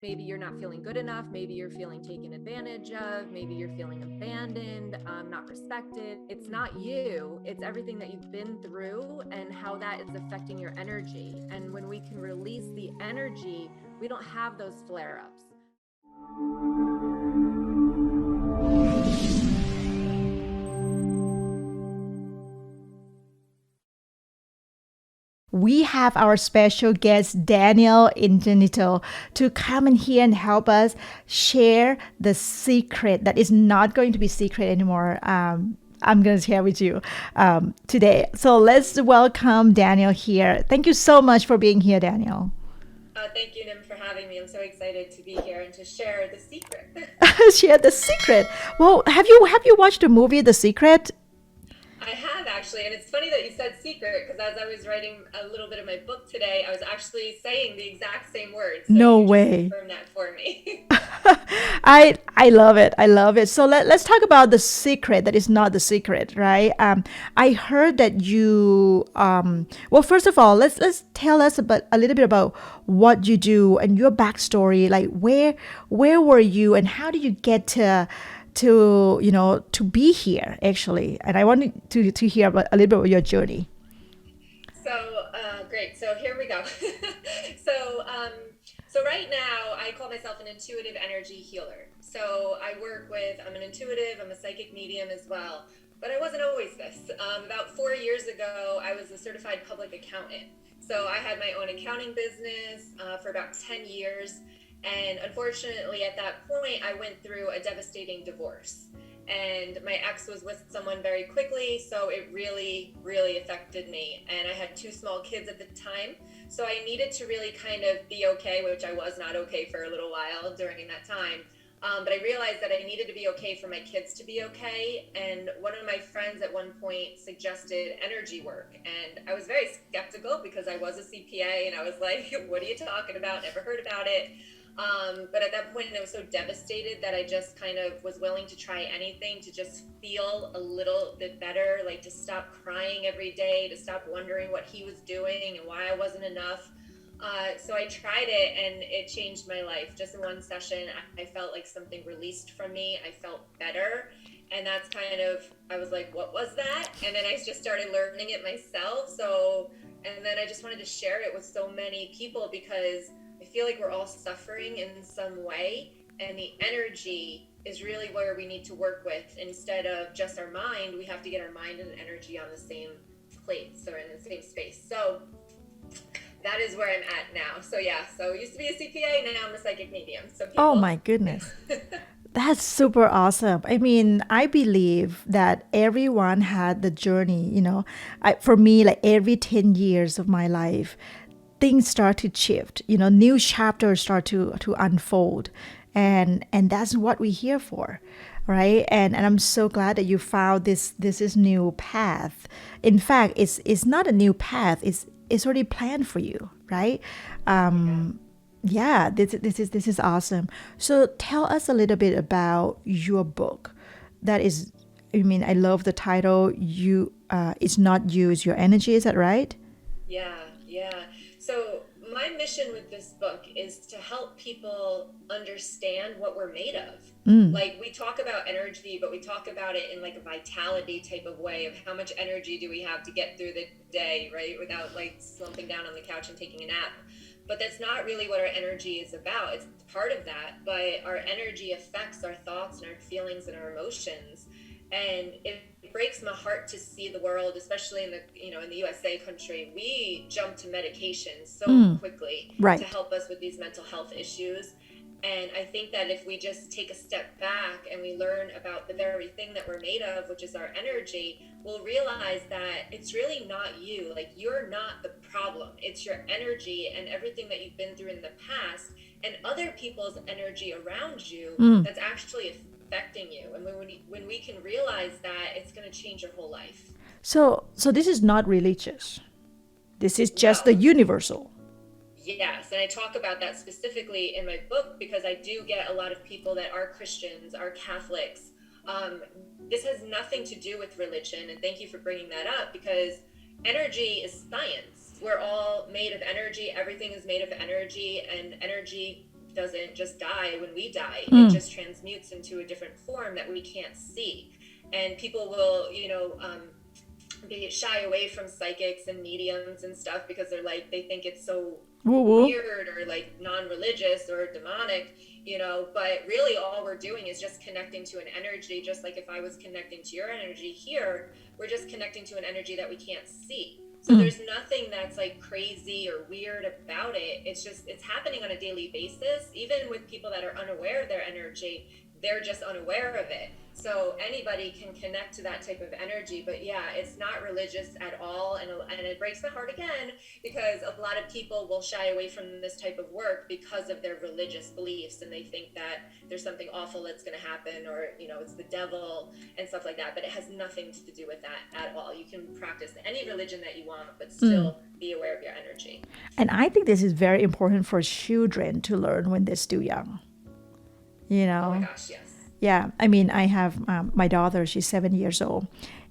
Maybe you're not feeling good enough. Maybe you're feeling taken advantage of. Maybe you're feeling abandoned, not respected. It's not you, it's everything that you've been through and how that is affecting your energy. And when we can release the energy, we don't have those flare ups. We have our special guest, Danielle Ingenito, to come in here and help us share the secret that is not going to be secret anymore. I'm going to share with you today. So let's welcome Danielle here. Thank you so much for being here, Danielle. Thank you, Nim, for having me. I'm so excited to be here and to share the secret. Share the secret. Well, have you watched the movie The Secret? I have actually, and it's funny that you said secret because as I was writing a little bit of my book today, I was actually saying the exact same words. So No you just way. confirmed that for me. I love it. I love it. So let's talk about the secret that is not the secret, right? I heard that you well, first of all, let's tell us about a little bit about what you do and your backstory. Like where were you and how did you get to be here actually? And I wanted to hear about a little bit about your journey. Great. So here we go. so, um, so right now I call myself an intuitive energy healer. So I'm an intuitive, I'm a psychic medium as well. But I wasn't always this. About 4 years ago, I was a certified public accountant. So I had my own accounting business for about 10 years. And unfortunately, at that point, I went through a devastating divorce. And my ex was with someone very quickly, so it really, really affected me. And I had two small kids at the time, so I needed to really kind of be okay, which I was not okay for a little while during that time. But I realized that I needed to be okay for my kids to be okay. And one of my friends at one point suggested energy work. And I was very skeptical because I was a CPA and I was like, what are you talking about? Never heard about it. But at that point, I was so devastated that I just kind of was willing to try anything to just feel a little bit better, like to stop crying every day, to stop wondering what he was doing and why I wasn't enough. So I tried it and it changed my life. Just in one session, I felt like something released from me. I felt better. And that's kind of, I was like, what was that? And then I just started learning it myself. And then I just wanted to share it with so many people because I feel like we're all suffering in some way. And the energy is really where we need to work with. Instead of just our mind, we have to get our mind and energy on the same place or in the same space. So that is where I'm at now. So yeah, so I used to be a CPA, now I'm a psychic medium. So Oh people, my goodness. That's super awesome. I mean, I believe that everyone had the journey, for me, like every 10 years of my life, things start to shift, new chapters start to unfold. And that's what we're here for, right? And I'm so glad that you found this is new path. In fact, it's not a new path, it's already planned for you, right? yeah. Yeah, this is awesome. So tell us a little bit about your book. That is, I mean, I love the title. It's not you, it's your energy. Is that right? Yeah. So my mission with this book is to help people understand what we're made of. Like we talk about energy, but we talk about it in like a vitality type of way of how much energy do we have to get through the day, right? Without like slumping down on the couch and taking a nap. But that's not really what our energy is about. It's part of that, but our energy affects our thoughts and our feelings and our emotions. And it breaks my heart to see the world, especially in the USA country, we jump to medication so quickly to Right. help us with these mental health issues. And I think that if we just take a step back and we learn about the very thing that we're made of, which is our energy, we'll realize that it's really not you. Like, you're not the problem. It's your energy and everything that you've been through in the past and other people's energy around you that's actually affecting you. And when we can realize that, it's going to change your whole life. So this is not religious. This is just the No. universal. Yes, and I talk about that specifically in my book because I do get a lot of people that are Christians, are Catholics. Um, this has nothing to do with religion, and thank you for bringing that up because energy is science. We're all made of energy. Everything is made of energy, and energy doesn't just die when we die. It just transmutes into a different form that we can't see. And people will, they shy away from psychics and mediums and stuff because they're like, they think it's so Woo-woo. weird or like non-religious or demonic, but really all we're doing is just connecting to an energy. Just like if I was connecting to your energy here, we're just connecting to an energy that we can't see. So there's nothing that's like crazy or weird about it. It's happening on a daily basis. Even with people that are unaware of their energy, they're just unaware of it. So anybody can connect to that type of energy. But yeah, it's not religious at all. And it breaks my heart again, because a lot of people will shy away from this type of work because of their religious beliefs. And they think that there's something awful that's going to happen, or, it's the devil and stuff like that. But it has nothing to do with that at all. You can practice any religion that you want, but still be aware of your energy. And I think this is very important for children to learn when they're still young. Oh my gosh, yes. Yeah, I mean, I have my daughter, she's 7 years old.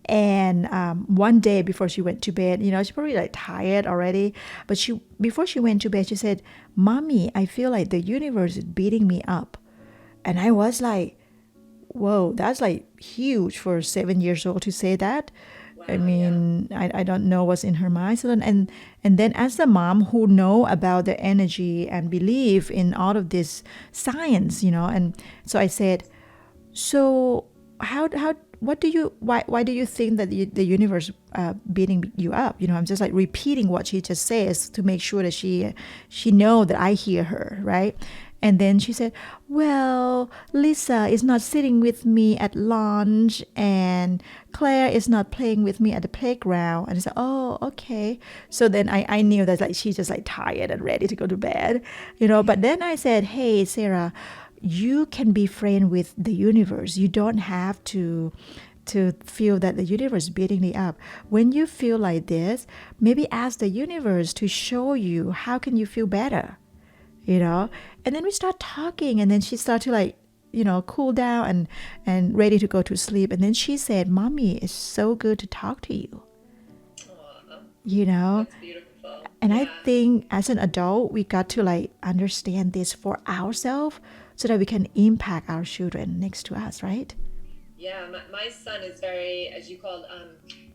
And one day before she went to bed, she's probably like tired already. But before she went to bed, she said, "Mommy, I feel like the universe is beating me up." And I was like, whoa, that's like huge for 7 years old to say that. Wow, I mean, I don't know what's in her mind. So and then as the mom who know about the energy and believe in all of this science, and so I said, so why do you think that the universe beating you up? I'm just like repeating what she just says to make sure that she know that I hear her, right? And then she said, well, Lisa is not sitting with me at lunch and Claire is not playing with me at the playground. And I said, oh, okay. So then I knew that like she's just like tired and ready to go to bed, But then I said, hey, Sarah, you can be friend with the universe. You don't have to feel that the universe is beating me up. When you feel like this, maybe ask the universe to show you how can you feel better, And then we start talking, and then she started to like, cool down and ready to go to sleep. And then she said, "Mommy, it's so good to talk to you." Aww. That's beautiful. And I think as an adult, we got to like understand this for ourselves so that we can impact our children next to us, right? Yeah, my son is very, as you called,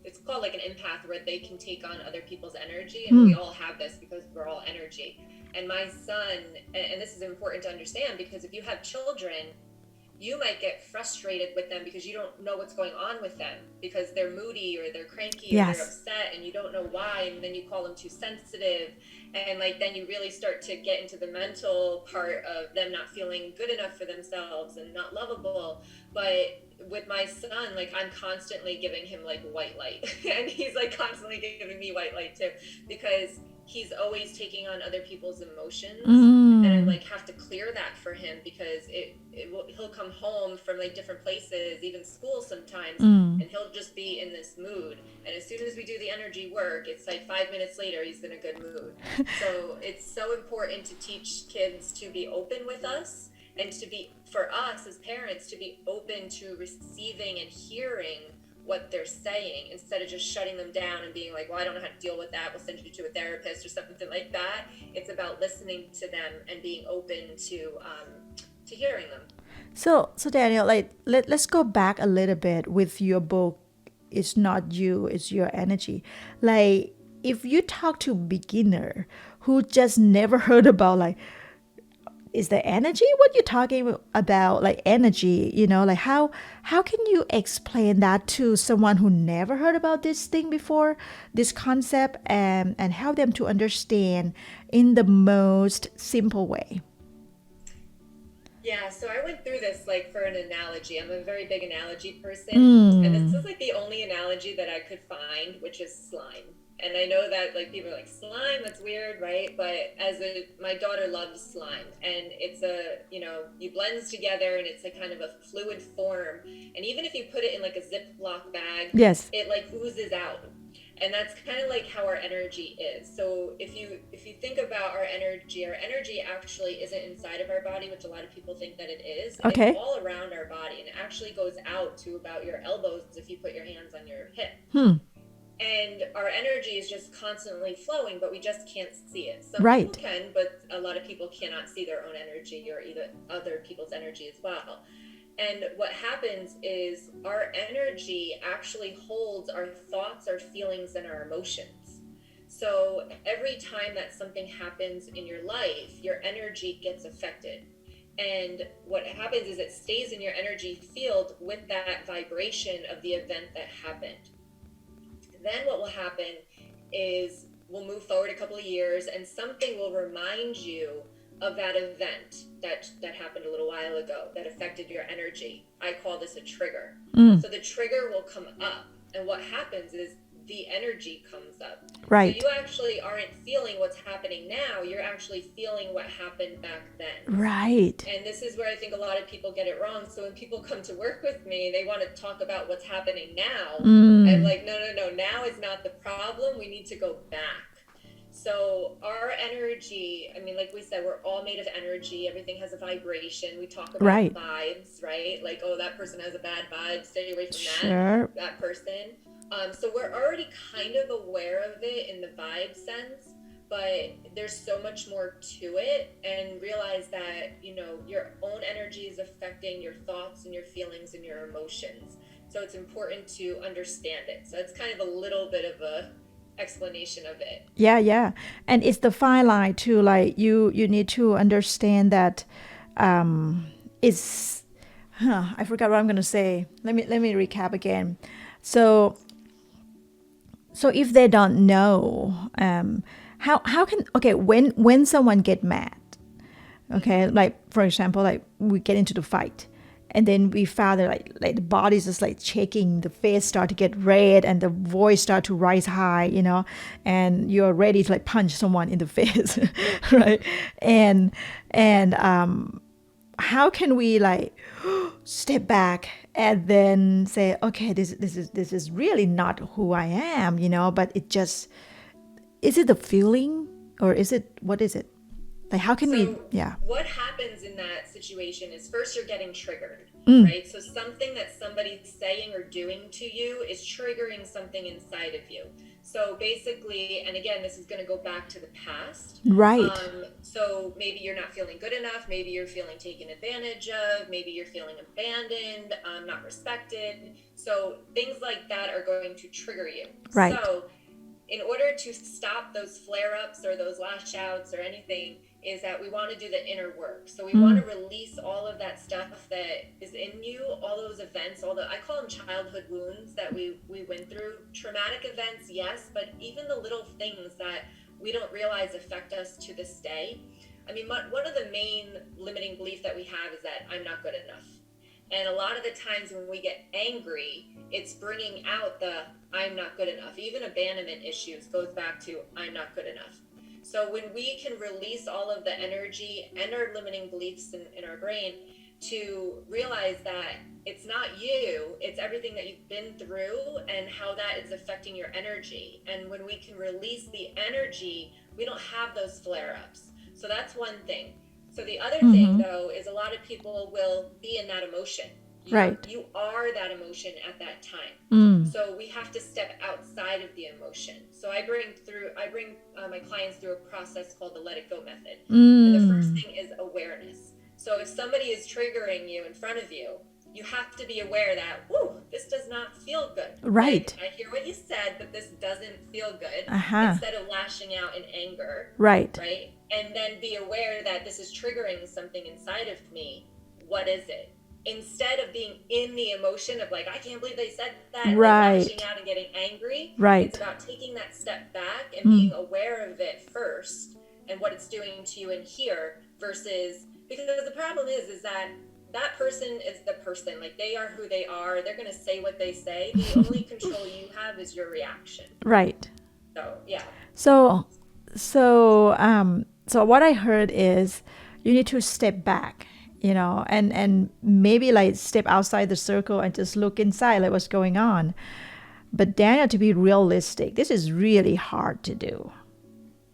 it's called like an empath, where they can take on other people's energy. And we all have this because we're all energy. And my son, and this is important to understand, because if you have children, you might get frustrated with them because you don't know what's going on with them, because they're moody or they're cranky or they're upset and you don't know why. And then you call them too sensitive. And like, then you really start to get into the mental part of them not feeling good enough for themselves and not lovable. But with my son, like I'm constantly giving him like white light and he's like constantly giving me white light too, because he's always taking on other people's emotions. And I like have to clear that for him, because he'll come home from like different places, even school sometimes, and he'll just be in this mood. And as soon as we do the energy work, it's like 5 minutes later, he's in a good mood. So it's so important to teach kids to be open with us, and to be, for us as parents, to be open to receiving and hearing what they're saying, instead of just shutting them down and being like, well, I don't know how to deal with that, we'll send you to a therapist or something like that. It's about listening to them and being open to hearing them. So Danielle, like let's go back a little bit with your book. It's not you, it's your energy. Like if you talk to a beginner who just never heard about like, is the energy what you're talking about, like energy, like how can you explain that to someone who never heard about this thing before, this concept, and help them to understand in the most simple way? Yeah, so I went through this like for an analogy. I'm a very big analogy person, and this is like the only analogy that I could find, which is slime. And I know that like people are like, slime, that's weird, right? But my daughter loves slime, and it's you blends together, and it's like kind of a fluid form. And even if you put it in like a Ziploc bag, yes, it like oozes out. And that's kind of like how our energy is. So if you think about our energy actually isn't inside of our body, which a lot of people think that it is. Okay. It's all around our body, and it actually goes out to about your elbows if you put your hands on your hip. and our energy is just constantly flowing, but we just can't see it. Some people Right. can, but a lot of people cannot see their own energy or either other people's energy as well. And what happens is our energy actually holds our thoughts, our feelings, and our emotions. So every time that something happens in your life, your energy gets affected. And what happens is it stays in your energy field with that vibration of the event that happened. Then what will happen is we'll move forward a couple of years and something will remind you of that event that happened a little while ago that affected your energy. I call this a trigger. So the trigger will come up, and what happens is the energy comes up. Right. So you actually aren't feeling what's happening now, you're actually feeling what happened back then. Right. And this is where I think a lot of people get it wrong. So when people come to work with me, they want to talk about what's happening now. I'm like, no, now is not the problem. We need to go back. So our energy, I mean, like we said, we're all made of energy. Everything has a vibration. We talk about vibes, right? Like, oh, that person has a bad vibe. Stay away from that person. So we're already kind of aware of it in the vibe sense, but there's so much more to it, and realize that, you know, your own energy is affecting your thoughts and your feelings and your emotions. So it's important to understand it. So it's kind of a little bit of a explanation of it. Yeah. And it's the fine line too. Like you need to understand that it's I forgot what I'm gonna say. Let me recap again. So if they don't know, how can, okay, when someone get mad, okay, like for example, like we get into the fight, and then we found that like the body's just like shaking, the face start to get red, and the voice start to rise high, you know, and you're ready to like punch someone in the face, right? And how can we like step back and then say, okay, this is really not who I am, you know, but it just, is it the feeling, or is it, what is it? Like, how can we, what happens in that situation is first you're getting triggered, right? So something that somebody's saying or doing to you is triggering something inside of you. So basically, and again, this is going to go back to the past. Right. So maybe you're not feeling good enough. Maybe you're feeling taken advantage of. Maybe you're feeling abandoned, not respected. So things like that are going to trigger you. Right. So in order to stop those flare-ups or those lash outs or anything, is that we want to do the inner work. So we want to release all of that stuff that is in you, all those events, I call them childhood wounds that we went through. Traumatic events, yes, but even the little things that we don't realize affect us to this day. I mean, one of the main limiting beliefs that we have is that I'm not good enough. And a lot of the times when we get angry, it's bringing out the I'm not good enough. Even abandonment issues goes back to I'm not good enough. So when we can release all of the energy and our limiting beliefs in our brain to realize that it's not you, it's everything that you've been through and how that is affecting your energy. And when we can release the energy, we don't have those flare-ups. So that's one thing. So the other thing, though, is a lot of people will be in that emotion. You are that emotion at that time. So we have to step outside of the emotion. So I bring my clients through a process called the Let It Go method. And the first thing is awareness. So if somebody is triggering you in front of you, you have to be aware that, this does not feel good. Right. I hear what you said, but this doesn't feel good. Uh-huh. Instead of lashing out in anger. Right. And then be aware that this is triggering something inside of me. What is it? Instead of being in the emotion of like, I can't believe they said that, and lashing out and getting angry. It's about taking that step back and being aware of it first and what it's doing to you in here versus, because the problem is that person is the person, like they are who they are. They're going to say what they say. The only control you have is your reaction. Right. So, yeah. So what I heard is you need to step back, you know, and maybe like step outside the circle and just look inside, like what's going on. But Danielle, to be realistic, this is really hard to do.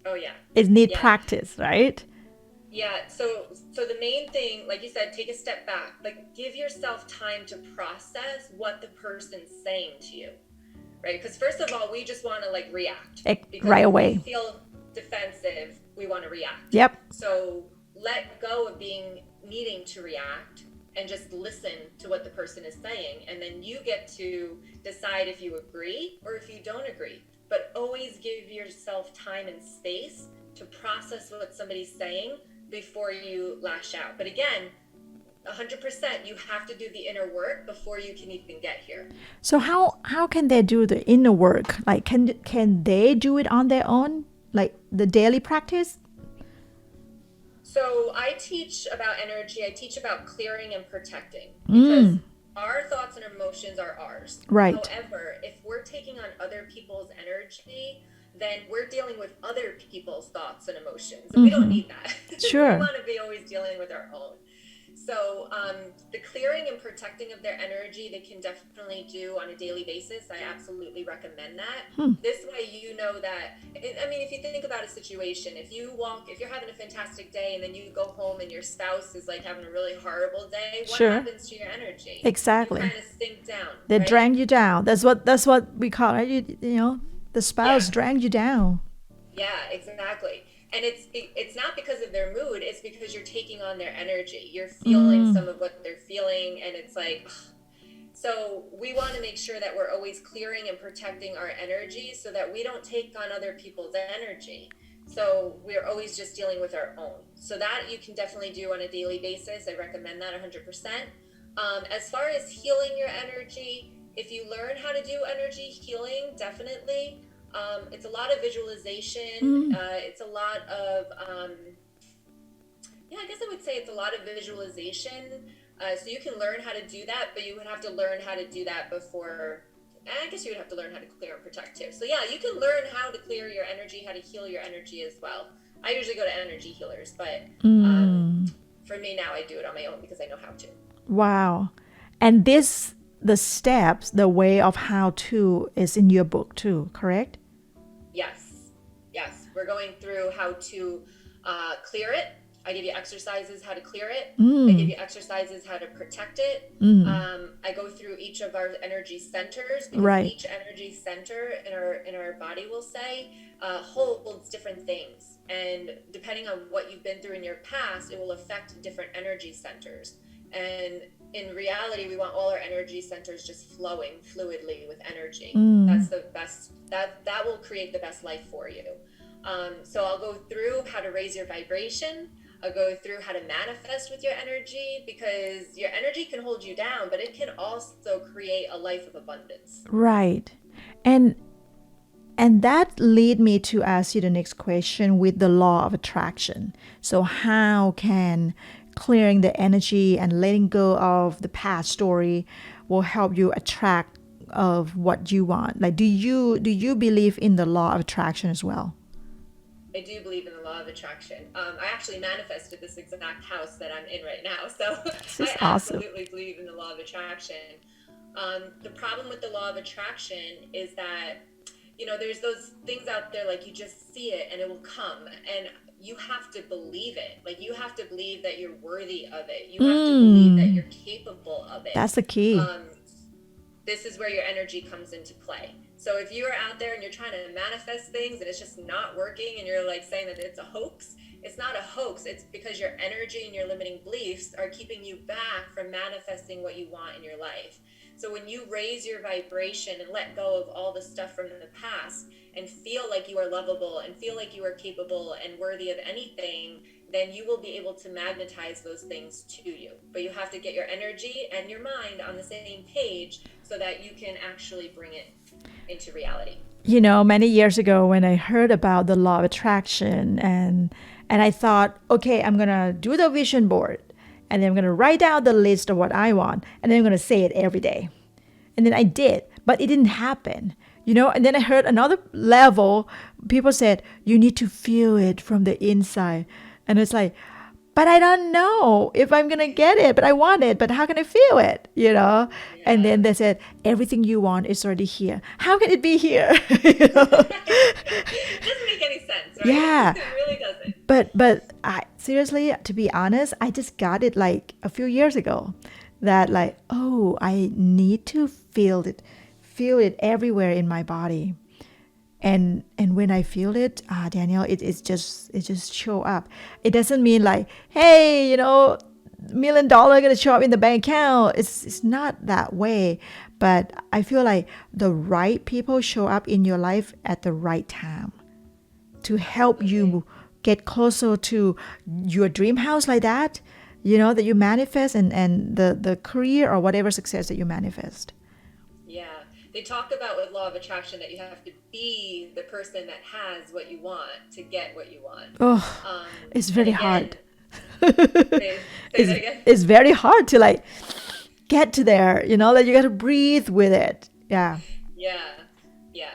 Oh yeah. It needs practice, right? Yeah. So the main thing, like you said, take a step back. Like give yourself time to process what the person's saying to you. right? Because first of all, we just want to like react because Right when we away. feel defensive, we want to react. Yep. So let go of needing to react and just listen to what the person is saying. And then you get to decide if you agree or if you don't agree. But always give yourself time and space to process what somebody's saying before you lash out. But again, 100%, you have to do the inner work before you can even get here. So how can they do the inner work? Like can they do it on their own? Like the daily practice? So I teach about energy. I teach about clearing and protecting because our thoughts and emotions are ours. Right. However, if we're taking on other people's energy, then we're dealing with other people's thoughts and emotions. And we don't need that. Sure. We want to be always dealing with our own. So the clearing and protecting of their energy, they can definitely do on a daily basis. I absolutely recommend that. This way, you know that, I mean, if you think about a situation, if you're having a fantastic day and then you go home and your spouse is like having a really horrible day, what happens to your energy? Exactly. You kind of sink down. They right? drag you down. That's what we call it. You know, the spouse drag you down. Yeah, exactly. And it's not because of their mood, it's because you're taking on their energy. You're feeling some of what they're feeling, and it's like, ugh. So we want to make sure that we're always clearing and protecting our energy so that we don't take on other people's energy. So we're always just dealing with our own. So that you can definitely do on a daily basis. I recommend that 100%. As far as healing your energy, if you learn how to do energy healing, definitely. It's a lot of visualization. It's a lot of, I guess I would say it's a lot of visualization. So you can learn how to do that, but you would have to learn how to do that before, I guess you would have to learn how to clear and protect too. So yeah, you can learn how to clear your energy, how to heal your energy as well. I usually go to energy healers, but for me now, I do it on my own because I know how to. Wow. And the steps, the way of how to is in your book too, correct? Yes. We're going through how to clear it. I give you exercises how to clear it. I give you exercises how to protect it. I go through each of our energy centers because each energy center in our body, will say, holds different things. And depending on what you've been through in your past, it will affect different energy centers. And in reality, we want all our energy centers just flowing fluidly with energy. That's the best, that will create the best life for you. So I'll go through how to raise your vibration. I'll go through how to manifest with your energy, because your energy can hold you down, but it can also create a life of abundance. Right. And that lead me to ask you the next question with the law of attraction. So how can clearing the energy and letting go of the past story will help you attract of what you want? Like, do you believe in the law of attraction as well? I do believe in the law of attraction. I actually manifested this exact house that I'm in right now. So I absolutely believe in the law of attraction. The problem with the law of attraction is that, there's those things out there, like you just see it and it will come, and you have to believe it. Like you have to believe that you're worthy of it. You have to believe that you're capable of it. That's the key. This is where your energy comes into play. So if you are out there and you're trying to manifest things and it's just not working, and you're like saying that it's a hoax, it's not a hoax. It's because your energy and your limiting beliefs are keeping you back from manifesting what you want in your life. So when you raise your vibration and let go of all the stuff from the past and feel like you are lovable and feel like you are capable and worthy of anything, then you will be able to magnetize those things to you. But you have to get your energy and your mind on the same page so that you can actually bring it into reality. Many years ago when I heard about the law of attraction, and I thought, okay, I'm going to do the vision board, and then I'm going to write down the list of what I want, and then I'm going to say it every day. And then I did, but it didn't happen. And then I heard another level, people said, you need to feel it from the inside. And it's like, but I don't know if I'm going to get it, but I want it, but how can I feel it, Yeah. And then they said, everything you want is already here. How can it be here? It doesn't make any sense, right? Yeah. It really doesn't. But I, seriously, to be honest, I just got it like a few years ago that like, oh, I need to feel feel it everywhere in my body. And when I feel it, Danielle, it just show up. It doesn't mean like, hey, $1 million gonna show up in the bank account. It's not that way. But I feel like the right people show up in your life at the right time to help you get closer to your dream house, like that, that you manifest, and the career or whatever success that you manifest. Yeah. They talk about with law of attraction that you have to be the person that has what you want to get what you want. Oh, it's very hard. Say that again. It's very hard to like get to there, that you got to breathe with it. Yeah. Yeah. Yeah.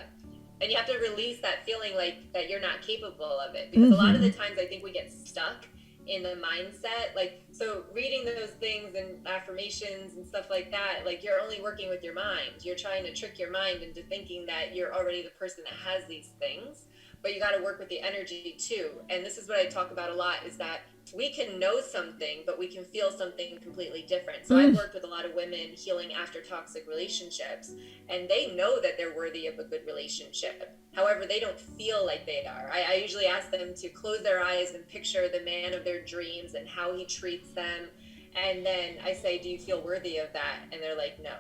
And you have to release that feeling like that you're not capable of it. Because a lot of the times I think we get stuck in the mindset. Like, so reading those things and affirmations and stuff like that, like you're only working with your mind. You're trying to trick your mind into thinking that you're already the person that has these things. But you got to work with the energy too. And this is what I talk about a lot, is that we can know something, but we can feel something completely different. So I've worked with a lot of women healing after toxic relationships, and they know that they're worthy of a good relationship. However, they don't feel like they are. I usually ask them to close their eyes and picture the man of their dreams and how he treats them. And then I say, do you feel worthy of that? And they're like, no.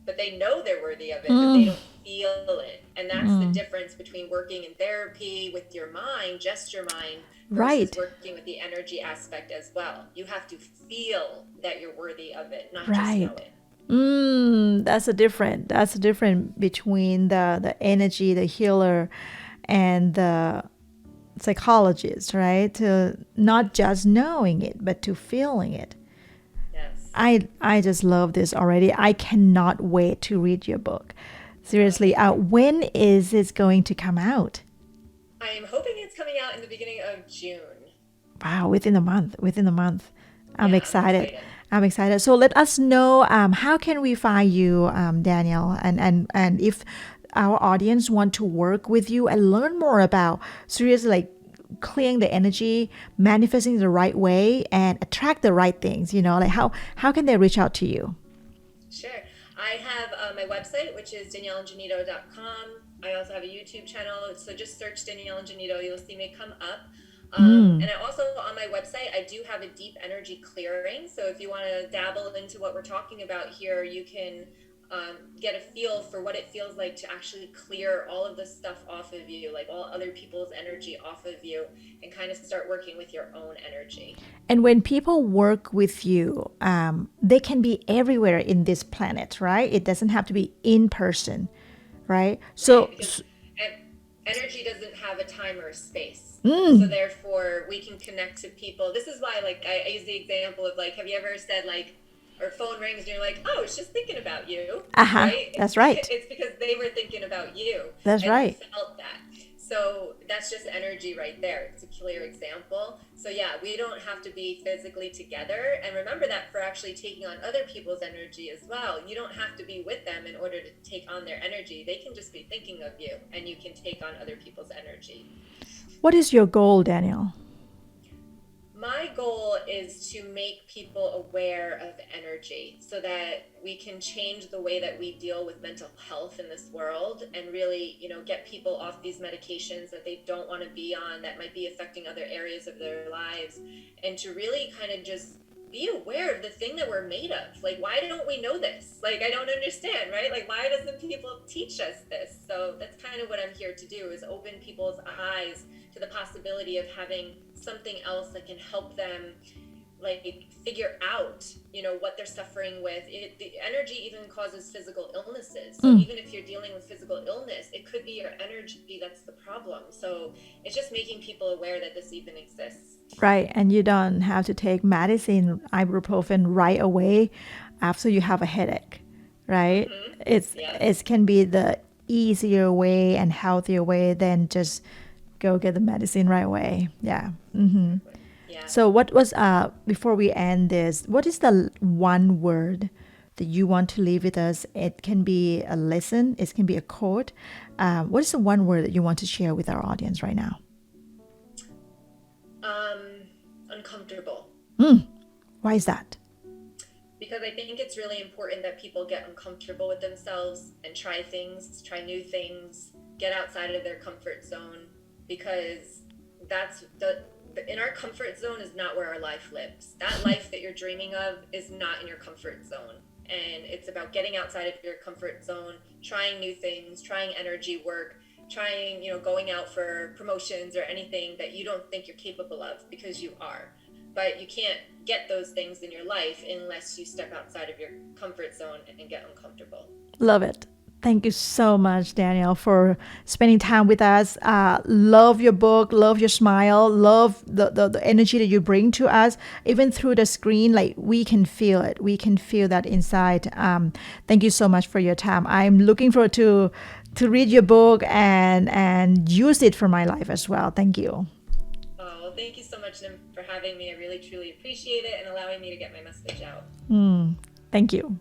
But they know they're worthy of it, but they don't feel it. And that's the difference between working in therapy with your mind, just your mind, versus working with the energy aspect as well. You have to feel that you're worthy of it, not just know it. That's a difference between the energy, the healer, and the psychologist, right? To not just knowing it, but to feeling it. I just love this already. I cannot wait to read your book. Seriously, when is it going to come out? I am hoping it's coming out in the beginning of June. Wow, within a month. I'm excited. I'm excited. So let us know, how can we find you, Danielle, and if our audience want to work with you and learn more about, seriously, like clearing the energy, manifesting the right way, and attract the right things, like how can they reach out to you? Sure. I have my website, which is DanielleIngenito.com. I also have a YouTube channel, so just search Danielle Ingenito, you'll see me come up. And I also, on my website, I do have a deep energy clearing. So if you want to dabble into what we're talking about here, you can get a feel for what it feels like to actually clear all of the stuff off of you, like all other people's energy off of you, and kind of start working with your own energy. And when people work with you, they can be everywhere in this planet, right? It doesn't have to be in person, right? So energy doesn't have a time or a space. So therefore we can connect to people. This is why, like, I use the example of, like, have you ever said, like, or phone rings and you're like, oh, it's just thinking about you. Right? That's right. It's because they were thinking about you. That's right. You felt that. So that's just energy right there. It's a clear example. So yeah, we don't have to be physically together. And remember that for actually taking on other people's energy as well. You don't have to be with them in order to take on their energy. They can just be thinking of you, and you can take on other people's energy. What is your goal, Danielle? My goal is to make people aware of energy so that we can change the way that we deal with mental health in this world, and really, get people off these medications that they don't want to be on, that might be affecting other areas of their lives, and to really kind of just be aware of the thing that we're made of. Like, why don't we know this? Like, I don't understand, right? Like, why doesn't people teach us this? So that's kind of what I'm here to do, is open people's eyes to the possibility of having something else that can help them, like, figure out, what they're suffering with. The energy even causes physical illnesses. So even if you're dealing with physical illness, it could be your energy that's the problem. So it's just making people aware that this even exists. Right. And you don't have to take medicine, ibuprofen, right away after you have a headache, right? It can be the easier way and healthier way than just go get the medicine right away. Yeah. Yeah. So what was, before we end this, what is the one word that you want to leave with us? It can be a lesson, it can be a quote. What is the one word that you want to share with our audience right now? Uncomfortable. Why is that? because I think it's really important that people get uncomfortable with themselves and try things, try new things, get outside of their comfort zone, because that's in our comfort zone is not where our life lives. That life that you're dreaming of is not in your comfort zone. And it's about getting outside of your comfort zone, trying new things, trying energy work, trying, going out for promotions or anything that you don't think you're capable of, because you are. But you can't get those things in your life unless you step outside of your comfort zone and get uncomfortable. Love it. Thank you so much, Danielle, for spending time with us. Love your book, love your smile, love the energy that you bring to us. Even through the screen, like we can feel it. We can feel that inside. Thank you so much for your time. I'm looking forward to read your book and use it for my life as well. Thank you. Oh, well, thank you so much, Nim, for having me. I really, truly appreciate it and allowing me to get my message out. Thank you.